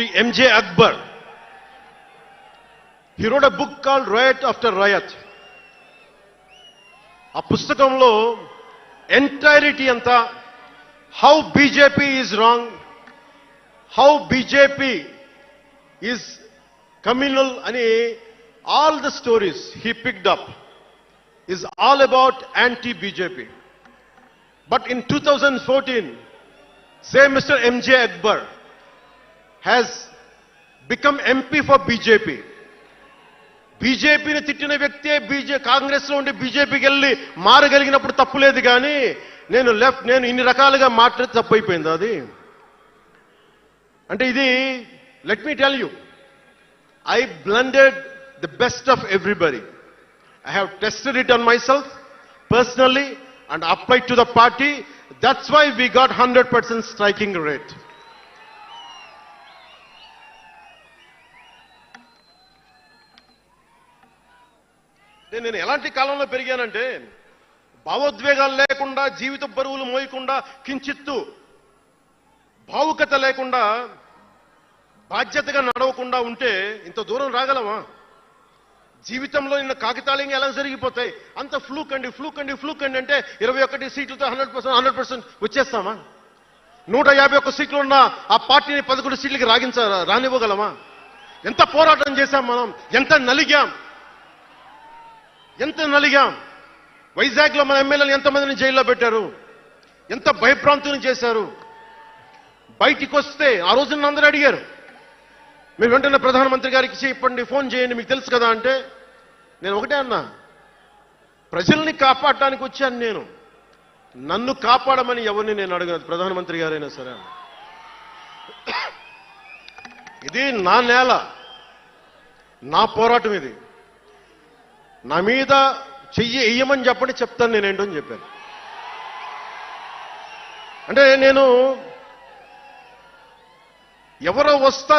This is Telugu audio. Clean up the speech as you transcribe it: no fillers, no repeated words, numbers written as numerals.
M.J. Akbar. He wrote a book called Riot After Riot. ఆ పుస్తకంలో ఎంటైరిటీ అంతా how BJP is wrong, how BJP is communal అని all the stories he picked up is all about anti BJP. But in 2014, same Mr. M.J. Akbar has become MP for BJP. బీజేపీని తిట్టిన వ్యక్తే కాంగ్రెస్ లో ఉండి బీజేపీకి వెళ్ళి మారగలిగినప్పుడు తప్పులేదు, కానీ నేను ఇన్ని రకాలుగా మాట్లాడి తప్పు అయిపోయింది అది. అంటే ఇది, let me tell you, I blended the best of everybody. I have tested it on my self personally and applied to the party. That's why we got 100% striking rate. నేను ఎలాంటి కాలంలో పెరిగానంటే, భావోద్వేగాలు లేకుండా, జీవిత బరువులు మోయకుండా, కించిత్తు భావుకత లేకుండా, బాధ్యతగా నడవకుండా ఉంటే ఇంత దూరం రాగలమా? జీవితంలో నిన్న కాకితాళంగా ఎలా జరిగిపోతాయి? అంత ఫ్లూక్ అండి అంటే 21 సీట్లతో 100% వచ్చేస్తామా? 151 సీట్లు ఉన్న ఆ పార్టీని 11 సీట్లకి రానివ్వగలమా? ఎంత పోరాటం చేశాం మనం, ఎంత నలిగాం. వైజాగ్ లో మన ఎమ్మెల్యేలు ఎంతమందిని జైల్లో పెట్టారు, ఎంత భయభ్రాంతులను చేశారు. బయటికి వస్తే ఆ రోజున అందరూ అడిగారు, మీరు వెంటనే ప్రధానమంత్రి గారికి చెప్పండి, ఫోన్ చేయండి, మీకు తెలుసు కదా అంటే, నేను ఒకటే అన్నా, ప్రజల్ని కాపాడటానికి వచ్చాను నేను, నన్ను కాపాడమని ఎవరిని నేను అడగను, ప్రధానమంత్రి గారైనా సరే. ఇది నా నేల, నా పోరాటం ఇది. నా మీద చెయ్యి వెయ్యమని చెప్పండి, చెప్తాను నేనేంటో అని చెప్పాను. అంటే నేను ఎవరో వస్తారు